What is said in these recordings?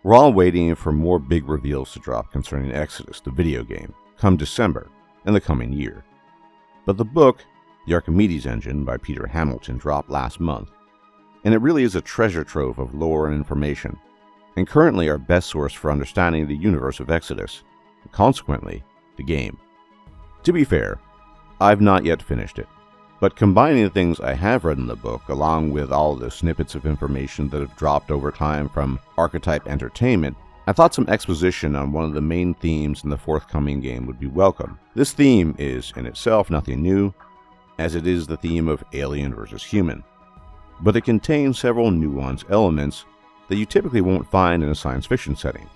We're all waiting for more big reveals to drop concerning Exodus, the video game, come December in the coming year. But the book, The Archimedes Engine by Peter Hamilton, dropped last month, and it really is a treasure trove of lore and information, and currently our best source for understanding the universe of Exodus, and consequently, the game. To be fair, I've not yet finished it, but combining the things I have read in the book along with all the snippets of information that have dropped over time from Archetype Entertainment, I thought some exposition on one of the main themes in the forthcoming game would be welcome. This theme is, in itself, nothing new, as it is the theme of alien versus human, but it contains several nuanced elements that you typically won't find in a science fiction setting,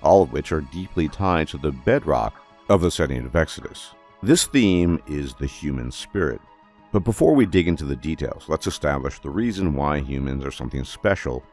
all of which are deeply tied to the bedrock of the setting of Exodus. This theme is the human spirit. But before we dig into the details, let's establish the reason why humans are something special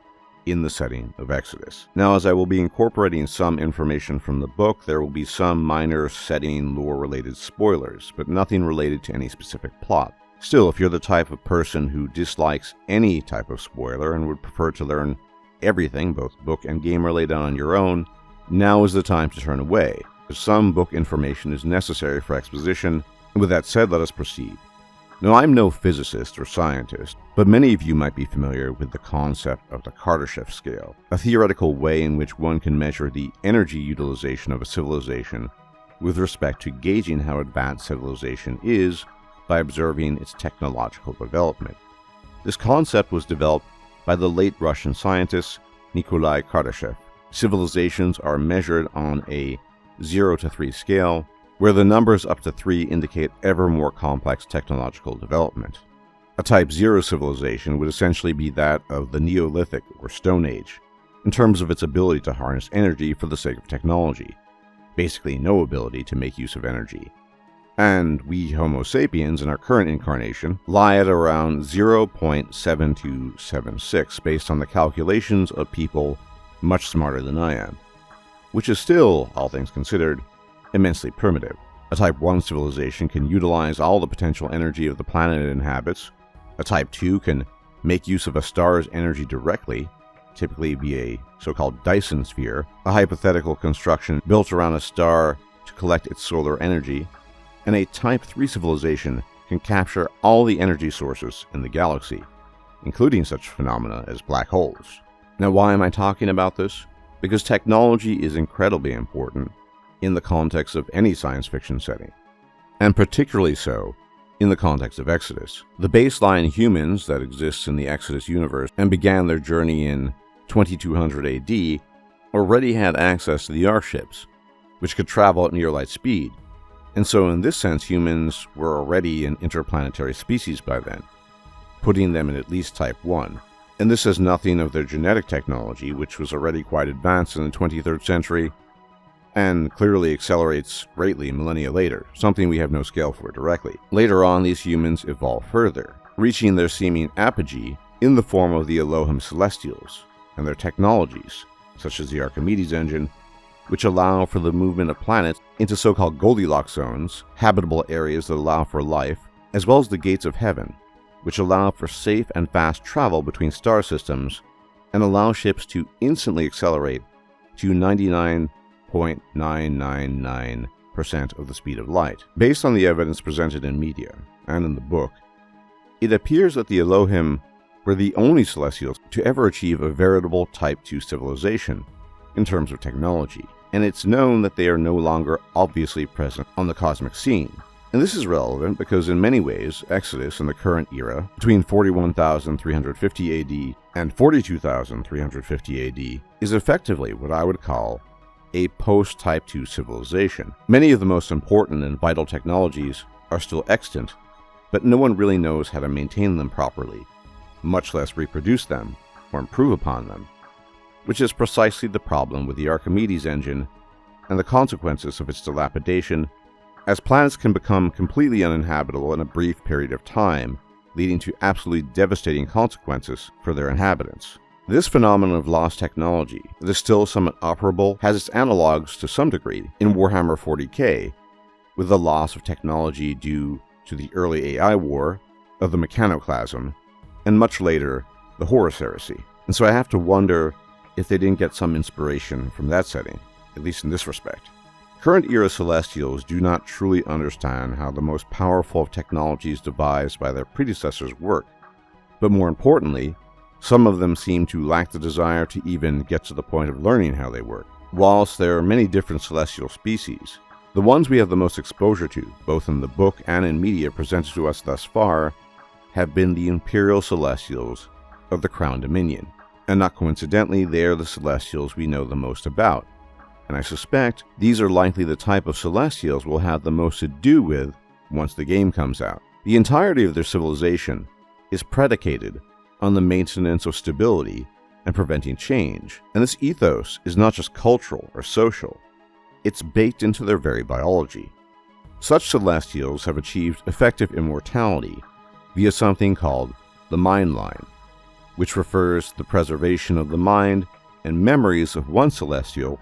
in the setting of Exodus. Now, as I will be incorporating some information from the book, there will be some minor setting lore-related spoilers, but nothing related to any specific plot. Still, if you're the type of person who dislikes any type of spoiler and would prefer to learn everything, both book and game-related, on your own, now is the time to turn away, as some book information is necessary for exposition. And with that said, let us proceed. Now, I'm no physicist or scientist, but many of you might be familiar with the concept of the Kardashev scale, a theoretical way in which one can measure the energy utilization of a civilization with respect to gauging how advanced civilization is by observing its technological development. This concept was developed by the late Russian scientist Nikolai Kardashev. Civilizations are measured on a 0 to 3 scale, where the numbers up to 3 indicate ever more complex technological development. A Type 0 civilization would essentially be that of the Neolithic or Stone Age, in terms of its ability to harness energy for the sake of technology, basically no ability to make use of energy. And we Homo sapiens in our current incarnation lie at around 0.7276 based on the calculations of people much smarter than I am, which is still, all things considered, immensely primitive. A Type 1 civilization can utilize all the potential energy of the planet it inhabits. A Type 2 can make use of a star's energy directly, typically via a so-called Dyson sphere, a hypothetical construction built around a star to collect its solar energy. And a Type 3 civilization can capture all the energy sources in the galaxy, including such phenomena as black holes. Now, why am I talking about this? Because technology is incredibly important in the context of any science fiction setting, and particularly so in the context of Exodus. The baseline humans that exist in the Exodus universe and began their journey in 2200 AD already had access to the Arships, which could travel at near light speed, and so in this sense humans were already an interplanetary species by then, putting them in at least Type 1. And this says nothing of their genetic technology, which was already quite advanced in the 23rd century, and clearly accelerates greatly millennia later, something we have no scale for directly. Later on, these humans evolve further, reaching their seeming apogee in the form of the Elohim Celestials, and their technologies, such as the Archimedes Engine, which allow for the movement of planets into so-called Goldilocks zones, habitable areas that allow for life, as well as the gates of heaven, which allow for safe and fast travel between star systems, and allow ships to instantly accelerate to 99.999% of the speed of light. Based on the evidence presented in media and in the book, it appears that the Elohim were the only Celestials to ever achieve a veritable Type 2 civilization in terms of technology, and it's known that they are no longer obviously present on the cosmic scene. And this is relevant because in many ways, Exodus in the current era, between 41,350 AD and 42,350 AD, is effectively what I would call a post-Type 2 civilization. Many of the most important and vital technologies are still extant, but no one really knows how to maintain them properly, much less reproduce them or improve upon them, which is precisely the problem with the Archimedes Engine and the consequences of its dilapidation, as planets can become completely uninhabitable in a brief period of time, leading to absolutely devastating consequences for their inhabitants. This phenomenon of lost technology that is still somewhat operable has its analogs to some degree in Warhammer 40k, with the loss of technology due to the early AI war of the Mechanoclasm, and much later, the Horus Heresy. And so I have to wonder if they didn't get some inspiration from that setting, at least in this respect. Current era Celestials do not truly understand how the most powerful of technologies devised by their predecessors work, but more importantly, some of them seem to lack the desire to even get to the point of learning how they work. Whilst there are many different celestial species, the ones we have the most exposure to, both in the book and in media presented to us thus far, have been the Imperial Celestials of the Crown Dominion. And not coincidentally, they are the Celestials we know the most about. And I suspect these are likely the type of Celestials we'll have the most to do with once the game comes out. The entirety of their civilization is predicated on the maintenance of stability and preventing change. And this ethos is not just cultural or social, it's baked into their very biology. Such Celestials have achieved effective immortality via something called the Mind Line, which refers to the preservation of the mind and memories of one Celestial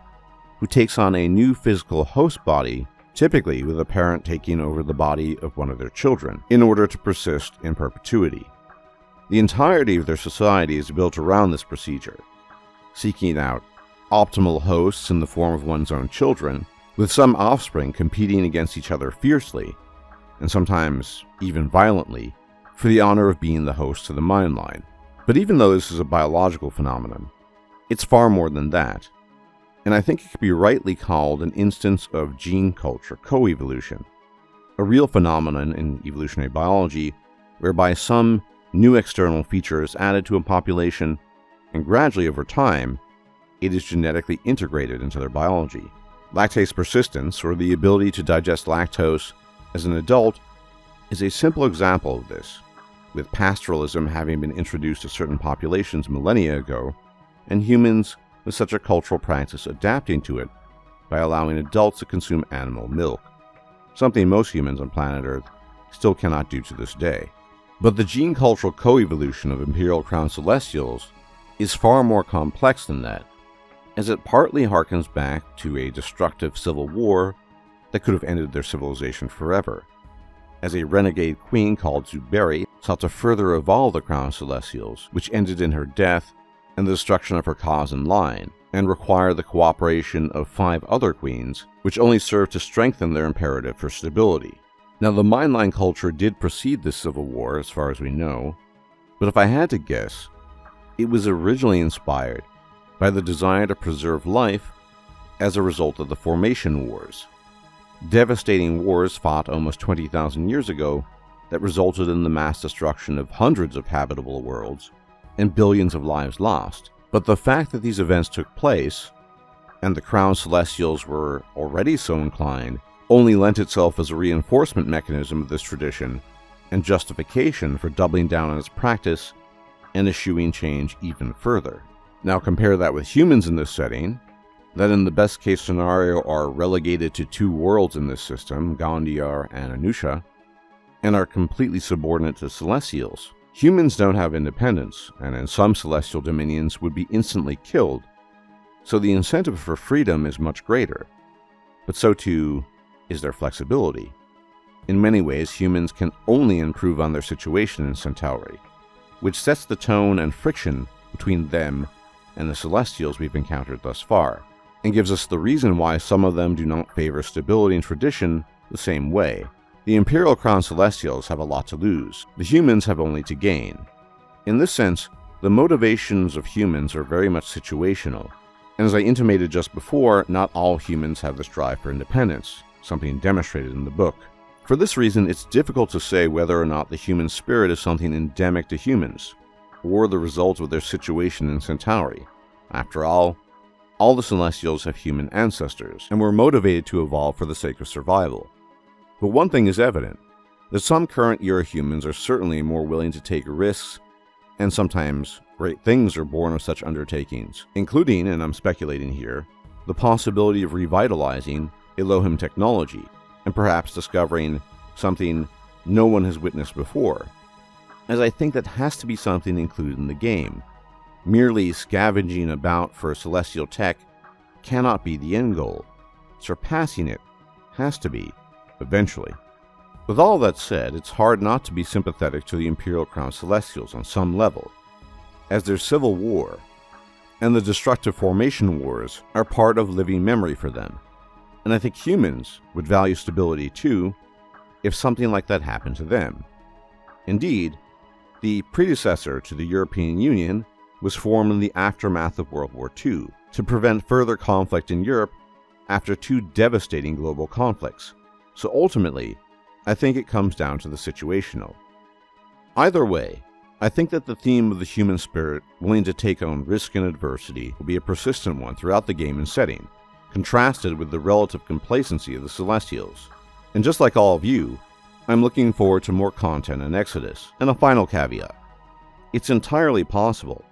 who takes on a new physical host body, typically with a parent taking over the body of one of their children, in order to persist in perpetuity. The entirety of their society is built around this procedure, seeking out optimal hosts in the form of one's own children, with some offspring competing against each other fiercely, and sometimes even violently, for the honor of being the host to the Mind Line. But even though this is a biological phenomenon, it's far more than that, and I think it could be rightly called an instance of gene culture coevolution, a real phenomenon in evolutionary biology whereby some new external feature is added to a population, and gradually over time, it is genetically integrated into their biology. Lactase persistence, or the ability to digest lactose as an adult, is a simple example of this, with pastoralism having been introduced to certain populations millennia ago, and humans with such a cultural practice adapting to it by allowing adults to consume animal milk, something most humans on planet Earth still cannot do to this day. But the gene-cultural coevolution of Imperial Crown Celestials is far more complex than that, as it partly harkens back to a destructive civil war that could have ended their civilization forever, as a renegade queen called Zuberi sought to further evolve the Crown Celestials, which ended in her death and the destruction of her cause and line, and required the cooperation of 5 other queens, which only served to strengthen their imperative for stability. Now, the Mind Line culture did precede this civil war, as far as we know, but if I had to guess, it was originally inspired by the desire to preserve life as a result of the Formation Wars, devastating wars fought almost 20,000 years ago that resulted in the mass destruction of hundreds of habitable worlds and billions of lives lost. But the fact that these events took place, and the Crown Celestials were already so inclined, only lent itself as a reinforcement mechanism of this tradition and justification for doubling down on its practice and eschewing change even further. Now compare that with humans in this setting, that in the best case scenario are relegated to 2 worlds in this system, Gondiar and Anusha, and are completely subordinate to Celestials. Humans don't have independence, and in some celestial dominions would be instantly killed, so the incentive for freedom is much greater, but so too is their flexibility. In many ways, humans can only improve on their situation in Centauri, which sets the tone and friction between them and the Celestials we've encountered thus far, and gives us the reason why some of them do not favor stability and tradition the same way. The Imperial Crown Celestials have a lot to lose. The humans have only to gain. In this sense, the motivations of humans are very much situational, and as I intimated just before, not all humans have this drive for independence, something demonstrated in the book. For this reason, it's difficult to say whether or not the human spirit is something endemic to humans, or the result of their situation in Centauri. After all the Celestials have human ancestors, and were motivated to evolve for the sake of survival. But one thing is evident, that some current-era humans are certainly more willing to take risks, and sometimes great things are born of such undertakings, including, and I'm speculating here, the possibility of revitalizing Elohim technology, and perhaps discovering something no one has witnessed before, as I think that has to be something included in the game. Merely scavenging about for celestial tech cannot be the end goal. Surpassing it has to be, eventually. With all that said, it's hard not to be sympathetic to the Imperial Crown Celestials on some level, as their civil war, and the destructive formation wars are part of living memory for them. And I think humans would value stability too if something like that happened to them. Indeed, the predecessor to the European Union was formed in the aftermath of World War II to prevent further conflict in Europe after two devastating global conflicts. So ultimately, I think it comes down to the situational. Either way, I think that the theme of the human spirit willing to take on risk and adversity will be a persistent one throughout the game and setting, contrasted with the relative complacency of the Celestials. And just like all of you, I'm looking forward to more content in Exodus. And a final caveat. It's entirely possible,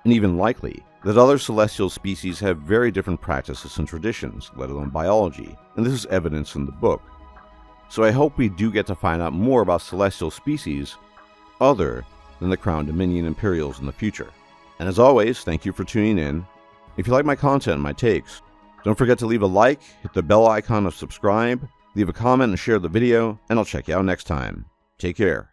and even likely, that other celestial species have very different practices and traditions, let alone biology, and this is evidenced in the book. So I hope we do get to find out more about celestial species other than the Crown Dominion Imperials in the future. And as always, thank you for tuning in. If you like my content and my takes, don't forget to leave a like, hit the bell icon to subscribe, leave a comment and share the video, and I'll check you out next time. Take care.